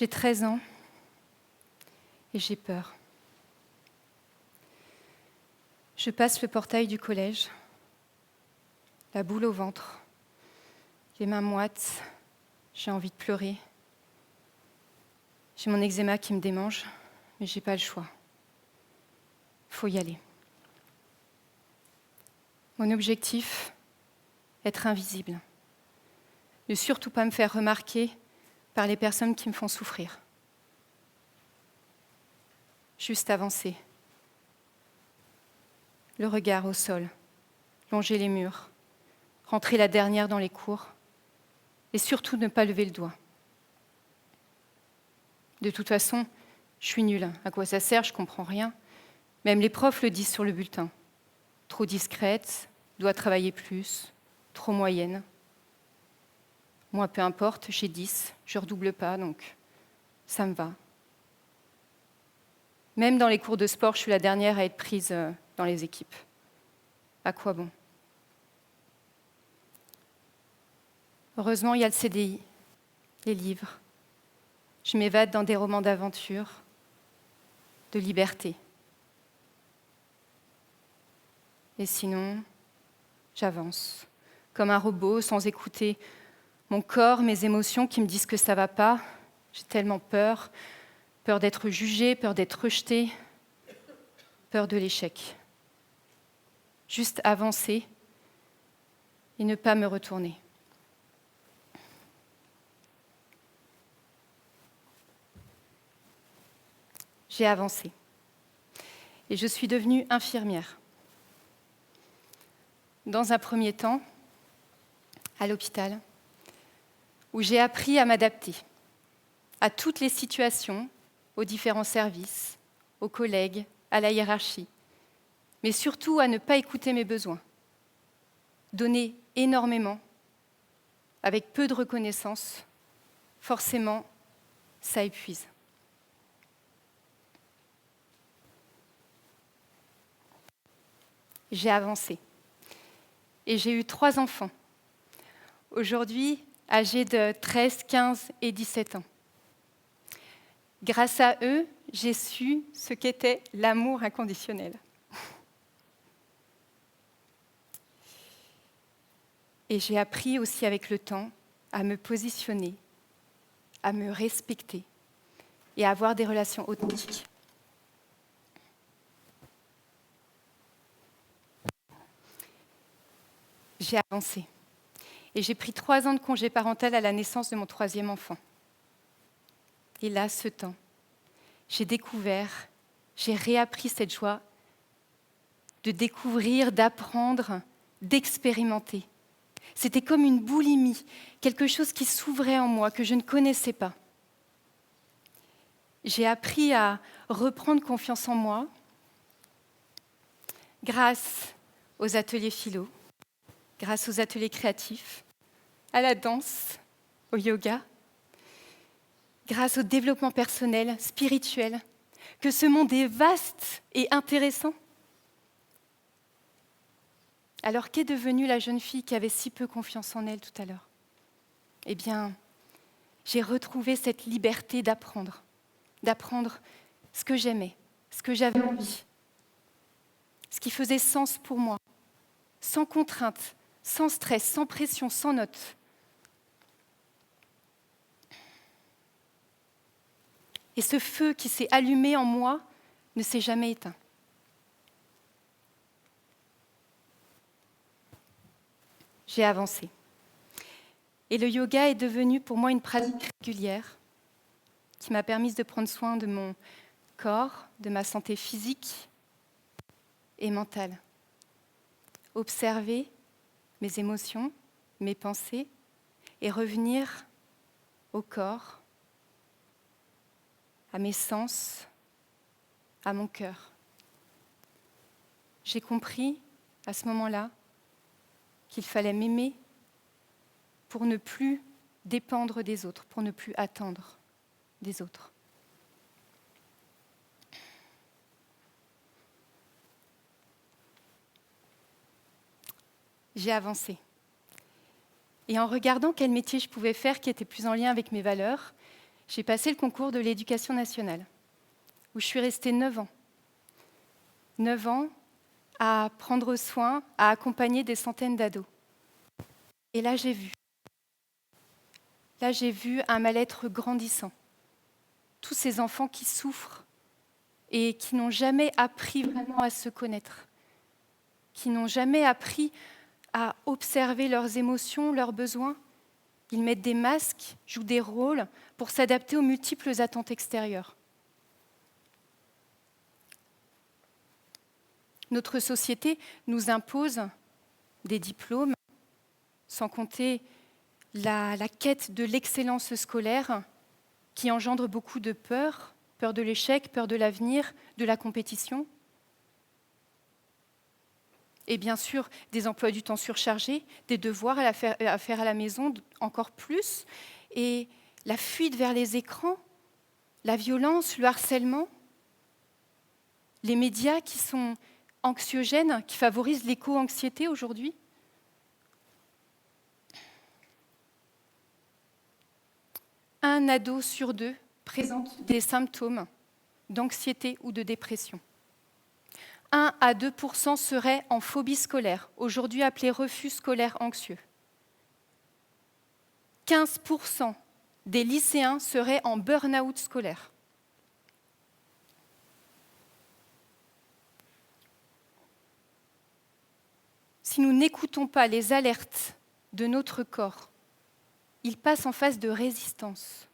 J'ai 13 ans et j'ai peur. Je passe le portail du collège, la boule au ventre, les mains moites, j'ai envie de pleurer. J'ai mon eczéma qui me démange, mais j'ai pas le choix. Faut y aller. Mon objectif, être invisible. Ne surtout pas me faire remarquer par les personnes qui me font souffrir. Juste avancer. Le regard au sol, longer les murs, rentrer la dernière dans les cours et surtout ne pas lever le doigt. De toute façon, je suis nulle. À quoi ça sert? Je comprends rien. Même les profs le disent sur le bulletin. Trop discrète, doit travailler plus, trop moyenne. Moi, peu importe, j'ai 10, je ne redouble pas, donc ça me va. Même dans les cours de sport, je suis la dernière à être prise dans les équipes. À quoi bon? Heureusement, il y a le CDI, les livres. Je m'évade dans des romans d'aventure, de liberté. Et sinon, j'avance, comme un robot, sans écouter mon corps, mes émotions qui me disent que ça ne va pas. J'ai tellement peur, peur d'être jugée, peur d'être rejetée, peur de l'échec. Juste avancer et ne pas me retourner. J'ai avancé et je suis devenue infirmière. Dans un premier temps, à l'hôpital, où j'ai appris à m'adapter à toutes les situations, aux différents services, aux collègues, à la hiérarchie, mais surtout à ne pas écouter mes besoins. Donner énormément, avec peu de reconnaissance, forcément, ça épuise. J'ai avancé et j'ai eu 3 enfants, aujourd'hui âgés de 13, 15 et 17 ans. Grâce à eux, j'ai su ce qu'était l'amour inconditionnel. Et j'ai appris aussi avec le temps à me positionner, à me respecter et à avoir des relations authentiques. J'ai avancé et j'ai pris 3 ans de congé parental à la naissance de mon 3e enfant. Et là, ce temps, j'ai découvert, j'ai réappris cette joie de découvrir, d'apprendre, d'expérimenter. C'était comme une boulimie, quelque chose qui s'ouvrait en moi, que je ne connaissais pas. J'ai appris à reprendre confiance en moi grâce aux ateliers philo, grâce aux ateliers créatifs, à la danse, au yoga, grâce au développement personnel, spirituel, que ce monde est vaste et intéressant. Alors, qu'est devenue la jeune fille qui avait si peu confiance en elle tout à l'heure? Eh bien, j'ai retrouvé cette liberté d'apprendre ce que j'aimais, ce que j'avais envie, ce qui faisait sens pour moi, sans contrainte, sans stress, sans pression, sans notes. Et ce feu qui s'est allumé en moi ne s'est jamais éteint. J'ai avancé. Et le yoga est devenu pour moi une pratique régulière qui m'a permis de prendre soin de mon corps, de ma santé physique et mentale. Observer mes émotions, mes pensées et revenir au corps, à mes sens, à mon cœur. J'ai compris à ce moment-là qu'il fallait m'aimer pour ne plus dépendre des autres, pour ne plus attendre des autres. J'ai avancé. Et en regardant quel métier je pouvais faire qui était plus en lien avec mes valeurs, j'ai passé le concours de l'Éducation nationale, où je suis restée 9 ans. 9 ans à prendre soin, à accompagner des centaines d'ados. Et là, j'ai vu un mal-être grandissant. Tous ces enfants qui souffrent et qui n'ont jamais appris vraiment à se connaître, qui n'ont jamais appris à observer leurs émotions, leurs besoins. Ils mettent des masques, jouent des rôles pour s'adapter aux multiples attentes extérieures. Notre société nous impose des diplômes, sans compter la quête de l'excellence scolaire qui engendre beaucoup de peur, peur de l'échec, peur de l'avenir, de la compétition. Et bien sûr, des emplois du temps surchargés, des devoirs à faire à la maison encore plus, et la fuite vers les écrans, la violence, le harcèlement, les médias qui sont anxiogènes, qui favorisent l'éco-anxiété aujourd'hui. Un ado sur 2 présente des symptômes d'anxiété ou de dépression. 1 à 2% seraient en phobie scolaire, aujourd'hui appelé refus scolaire anxieux. 15% des lycéens seraient en burn-out scolaire. Si nous n'écoutons pas les alertes de notre corps, il passe en phase de résistance,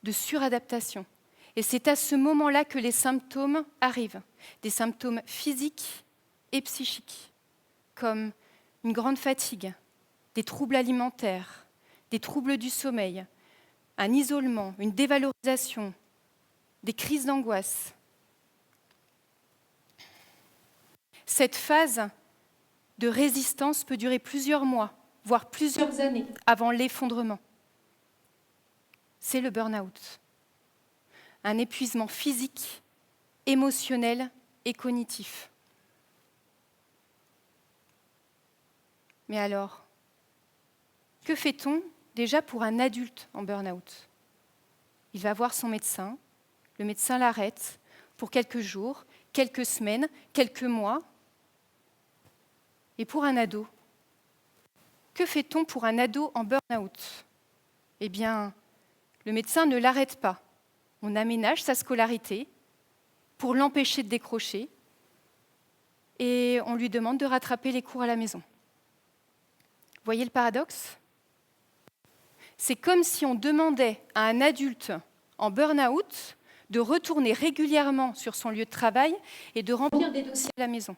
de suradaptation. Et c'est à ce moment-là que les symptômes arrivent, des symptômes physiques et psychiques, comme une grande fatigue, des troubles alimentaires, des troubles du sommeil, un isolement, une dévalorisation, des crises d'angoisse. Cette phase de résistance peut durer plusieurs mois, voire plusieurs années avant l'effondrement. C'est le burn-out. Un épuisement physique, émotionnel et cognitif. Mais alors, que fait-on déjà pour un adulte en burn-out ? Il va voir son médecin, le médecin l'arrête pour quelques jours, quelques semaines, quelques mois. Et pour un ado, que fait-on pour un ado en burn-out ? Eh bien, le médecin ne l'arrête pas. On aménage sa scolarité pour l'empêcher de décrocher et on lui demande de rattraper les cours à la maison. Voyez le paradoxe ? C'est comme si on demandait à un adulte en burn-out de retourner régulièrement sur son lieu de travail et de remplir des dossiers à la maison.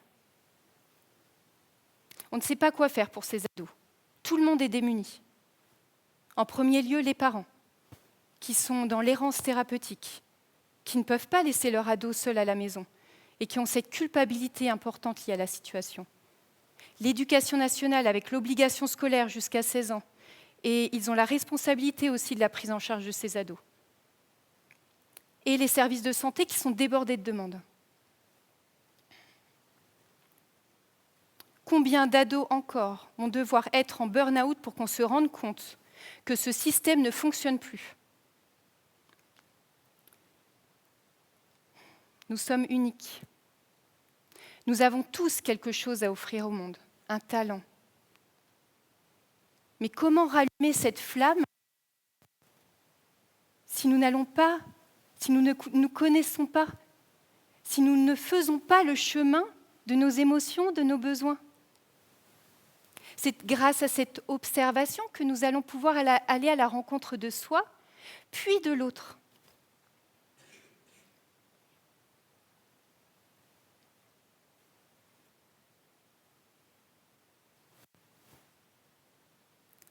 On ne sait pas quoi faire pour ces ados. Tout le monde est démuni. En premier lieu, les parents, qui sont dans l'errance thérapeutique, qui ne peuvent pas laisser leur ado seul à la maison et qui ont cette culpabilité importante liée à la situation. L'éducation nationale avec l'obligation scolaire jusqu'à 16 ans, et ils ont la responsabilité aussi de la prise en charge de ces ados. Et les services de santé qui sont débordés de demandes. Combien d'ados encore vont devoir être en burn-out pour qu'on se rende compte que ce système ne fonctionne plus ? Nous sommes uniques. Nous avons tous quelque chose à offrir au monde, un talent. Mais comment rallumer cette flamme si nous n'allons pas, si nous ne nous connaissons pas, si nous ne faisons pas le chemin de nos émotions, de nos besoins ? C'est grâce à cette observation que nous allons pouvoir aller à la rencontre de soi, puis de l'autre.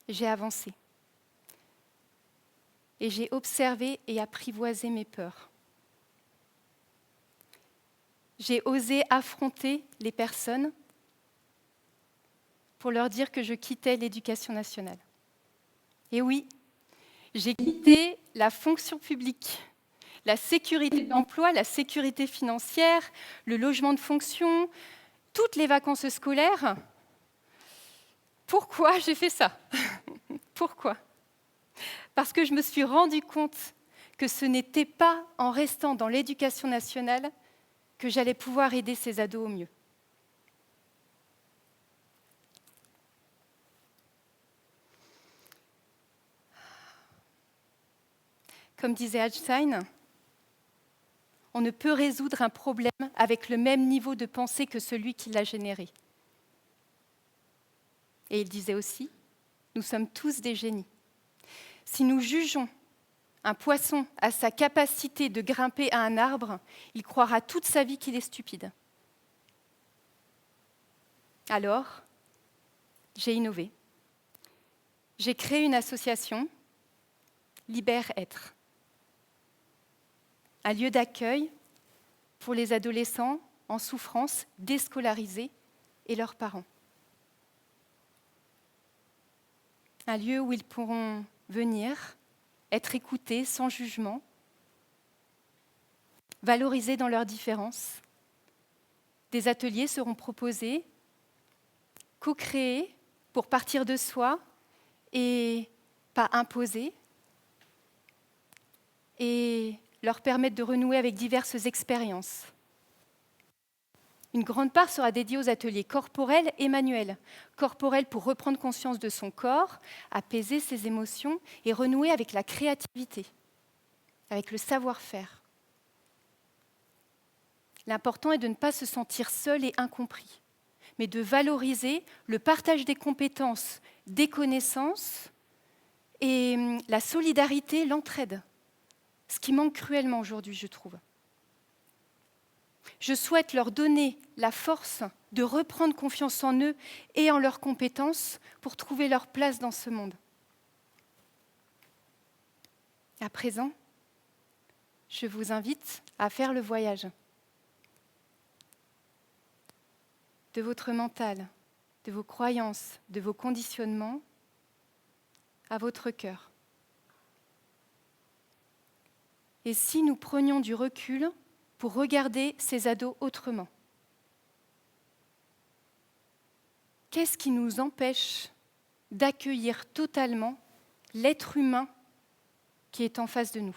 J'ai avancé. Et j'ai observé et apprivoisé mes peurs. J'ai osé affronter les personnes pour leur dire que je quittais l'éducation nationale. Et oui, j'ai quitté la fonction publique, la sécurité d'emploi, la sécurité financière, le logement de fonction, toutes les vacances scolaires. Pourquoi j'ai fait ça ? Pourquoi ? Parce que je me suis rendu compte que ce n'était pas en restant dans l'éducation nationale que j'allais pouvoir aider ces ados au mieux. Comme disait Einstein, on ne peut résoudre un problème avec le même niveau de pensée que celui qui l'a généré. Et il disait aussi, nous sommes tous des génies. Si nous jugeons un poisson à sa capacité de grimper à un arbre, il croira toute sa vie qu'il est stupide. Alors, j'ai innové. J'ai créé une association, Libère-être. Un lieu d'accueil pour les adolescents en souffrance, déscolarisés et leurs parents. Un lieu où ils pourront venir, être écoutés sans jugement, valorisés dans leurs différences. Des ateliers seront proposés, co-créés pour partir de soi et pas imposés, et leur permettre de renouer avec diverses expériences. Une grande part sera dédiée aux ateliers corporels et manuels. Corporels pour reprendre conscience de son corps, apaiser ses émotions et renouer avec la créativité, avec le savoir-faire. L'important est de ne pas se sentir seul et incompris, mais de valoriser le partage des compétences, des connaissances et la solidarité, l'entraide. Ce qui manque cruellement aujourd'hui, je trouve. Je souhaite leur donner la force de reprendre confiance en eux et en leurs compétences pour trouver leur place dans ce monde. À présent, je vous invite à faire le voyage de votre mental, de vos croyances, de vos conditionnements à votre cœur. Et si nous prenions du recul pour regarder ces ados autrement? Qu'est-ce qui nous empêche d'accueillir totalement l'être humain qui est en face de nous?